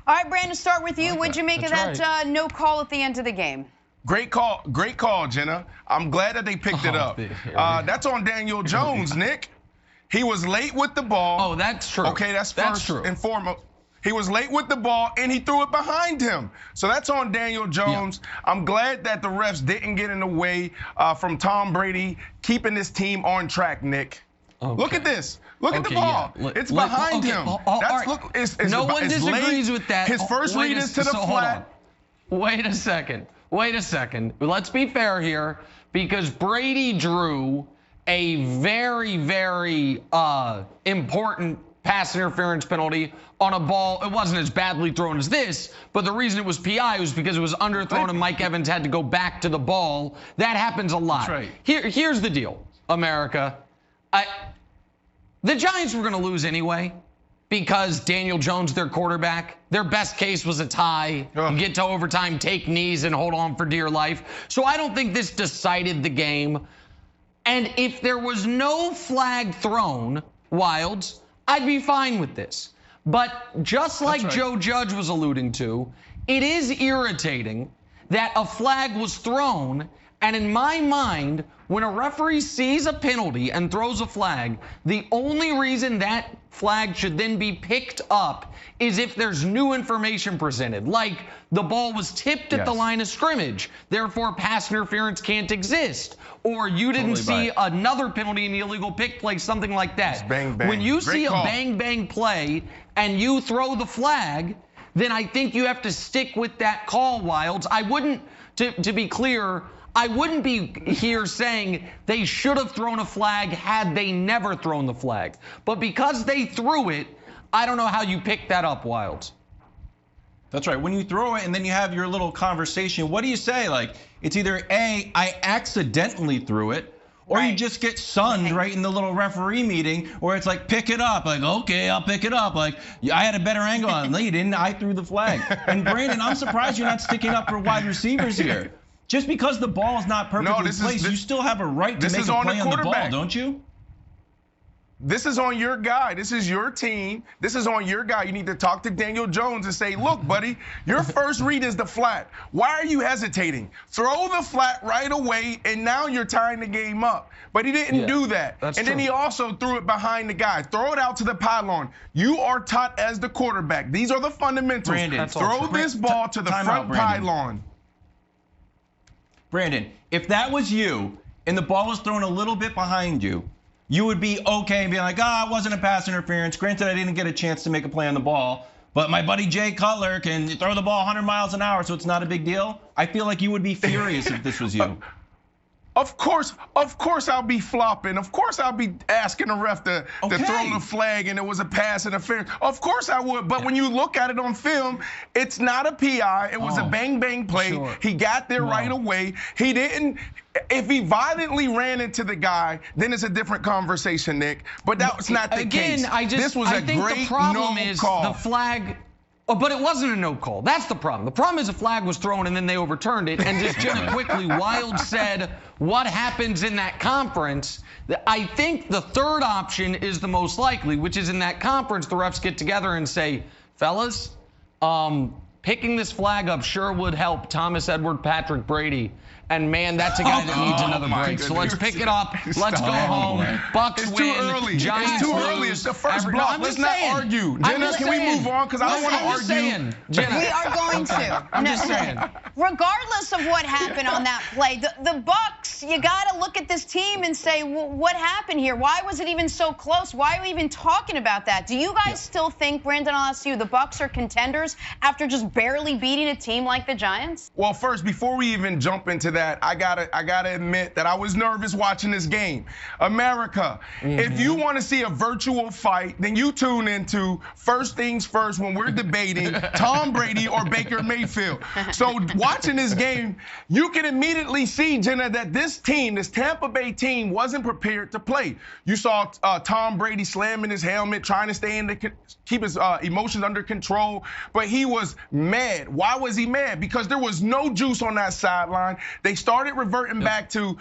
All right, Brandon, start with you. What'd you make of that no call at the end of the game? Great call, Jenna. I'm glad that they picked it up. That's on Daniel Jones, Nick. He was late with the ball. Oh, that's true. Okay, that's first and foremost. He was late with the ball, and he threw it behind him. So that's on Daniel Jones. Yeah. I'm glad that the refs didn't get in the way from Tom Brady keeping this team on track, Nick. Okay. Look at this. Look at the ball. Yeah. It's behind him. That's, look, it's no one disagrees with that. His first read is to the flat. Wait a second. Let's be fair here, because Brady drew a very, very important pass interference penalty on a ball. It wasn't as badly thrown as this, but the reason it was PI was because it was underthrown and Mike Evans had to go back to the ball. That happens a lot. That's right. Here's the deal, America. The Giants were going to lose anyway because Daniel Jones, their quarterback, their best case was a tie. You get to overtime, take knees, and hold on for dear life. So I don't think this decided the game. And if there was no flag thrown, Wilds, I'd be fine with this. But just like Joe Judge was alluding to, it is irritating that a flag was thrown. And in my mind, when a referee sees a penalty and throws a flag, the only reason that flag should then be picked up is if there's new information presented, like the ball was tipped at the line of scrimmage, therefore pass interference can't exist, or you didn't see another penalty in the illegal pick play, something like that. It's bang, bang. When you see a bang, bang play and you throw the flag, then I think you have to stick with that call, Wilds. I wouldn't, to be clear, I wouldn't be here saying they should have thrown a flag had they never thrown the flag. But because they threw it, I don't know how you pick that up, Wilds. That's right. When you throw it and then you have your little conversation, what do you say? Like, it's either A, I accidentally threw it, or you just get sunned right in the little referee meeting, or it's like, pick it up. Like, okay, I'll pick it up. Like, I had a better angle on it. No, you didn't. I threw the flag. And Brandon, I'm surprised you're not sticking up for wide receivers here. Just because the ball is not perfectly placed, you still have a right to make a play on the ball, don't you? This is on your guy. This is your team. This is on your guy. You need to talk to Daniel Jones and say, look, buddy, your first read is the flat. Why are you hesitating? Throw the flat right away, and now you're tying the game up. But he didn't do that. And then he also threw it behind the guy. Throw it out to the pylon. You are taught as the quarterback. These are the fundamentals. Brandon, throw this ball to the front pylon. Brandon, if that was you and the ball was thrown a little bit behind you, you would be okay and be like, it wasn't a pass interference. Granted, I didn't get a chance to make a play on the ball, but my buddy Jay Cutler can throw the ball 100 miles an hour, so it's not a big deal. I feel like you would be furious if this was you. Of course I'll be flopping. Of course I'll be asking the ref to throw the flag and it was a pass interference. Of course I would, but when you look at it on film, it's not a PI. It was a bang play. He got there right away. He didn't. If he violently ran into the guy, then it's a different conversation, Nick. But that's not the case. This was a great no call. The problem is the flag. But it wasn't a no call. That's the problem. The problem is a flag was thrown and then they overturned it. And just Jenna quickly, Wild said, what happens in that conference? I think the third option is the most likely, which is in that conference, the refs get together and say, fellas, picking this flag up sure would help Thomas Edward Patrick Brady. And man, that's a guy that needs another break. So let's pick it up. Let's go home. Bucs it's win. Too early. Giants it's too early. It's the first block. Let's not argue. Jenna, can we move on? Because I don't want to argue. Jenna. We are going to. I'm just saying. Regardless of what happened on that play, the Bucs, you got to look at this team and say, well, what happened here? Why was it even so close? Why are we even talking about that? Do you guys still think, Brandon, I'll ask you, the Bucs are contenders after just barely beating a team like the Giants? Well, first, before we even jump into that, I gotta admit that I was nervous watching this game. America, if you want to see a virtual fight, then you tune into First Things First when we're debating Tom Brady or Baker Mayfield. So watching this game, you can immediately see, Jenna, that this team, this Tampa Bay team, wasn't prepared to play. You saw Tom Brady slamming his helmet, trying to keep his emotions under control, but he was mad. Why was he mad? Because there was no juice on that sideline. They started reverting back to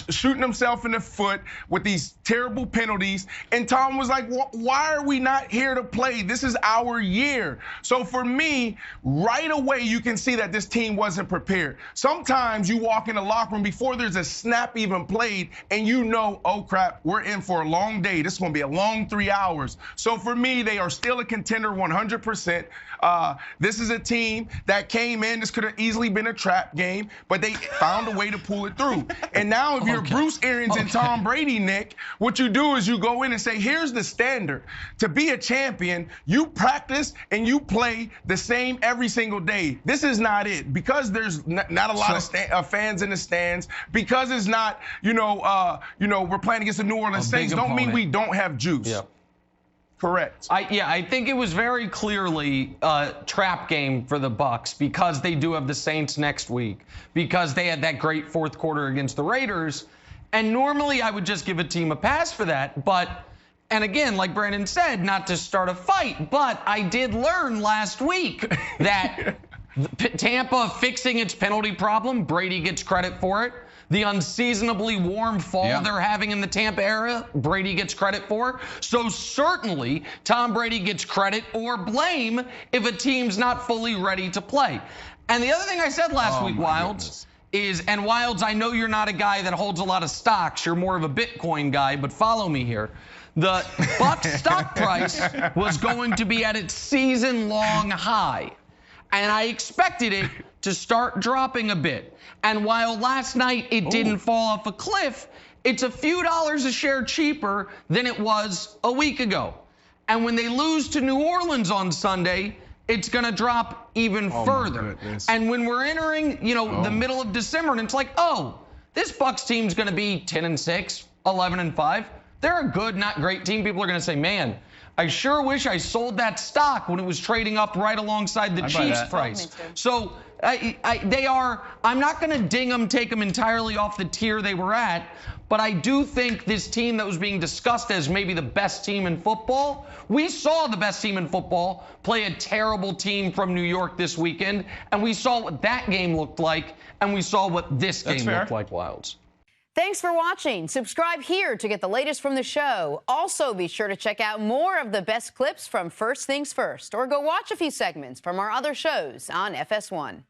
shooting themselves in the foot with these terrible penalties. And Tom was like, why are we not here to play? This is our year. So for me, right away, you can see that this team wasn't prepared. Sometimes you walk in the locker room before there's a snap even played, and you know, oh crap, we're in for a long day. This is going to be a long 3 hours. So for me, they are still a contender 100%. This is a team that came in. This could have easily been a trap game, but they found a way to pull it through. And now if you're Bruce Arians and Tom Brady, Nick, what you do is you go in and say, here's the standard. To be a champion, you practice and you play the same every single day. This is not it. Because there's not a lot of fans in the stands, because it's not, we're playing against the New Orleans Saints, don't mean we don't have juice. Yep. Correct. I think it was very clearly a trap game for the Bucs because they do have the Saints next week, because they had that great fourth quarter against the Raiders. And normally I would just give a team a pass for that. And again, like Brandon said, not to start a fight, but I did learn last week that Tampa fixing its penalty problem, Brady gets credit for it. The unseasonably warm fall they're having in the Tampa area, Brady gets credit for. So certainly, Tom Brady gets credit or blame if a team's not fully ready to play. And the other thing I said last week, Wilds, and Wilds, I know you're not a guy that holds a lot of stocks. You're more of a Bitcoin guy, but follow me here. The Bucs stock price was going to be at its season-long high. And I expected it to start dropping a bit. And while last night it didn't fall off a cliff, it's a few dollars a share cheaper than it was a week ago. And when they lose to New Orleans on Sunday, it's going to drop even further. And when we're entering, the middle of December, and it's like, this Bucs team's going to be 10-6, 11-5. They're a good, not great team. People are going to say, man, I sure wish I sold that stock when it was trading up right alongside the Chiefs price. So I'm not going to ding them, take them entirely off the tier they were at, but I do think this team that was being discussed as maybe the best team in football, we saw the best team in football play a terrible team from New York this weekend, and we saw what that game looked like, and we saw what this game looked like, Wilds. Thanks for watching. Subscribe here to get the latest from the show. Also, be sure to check out more of the best clips from First Things First, or go watch a few segments from our other shows on FS1.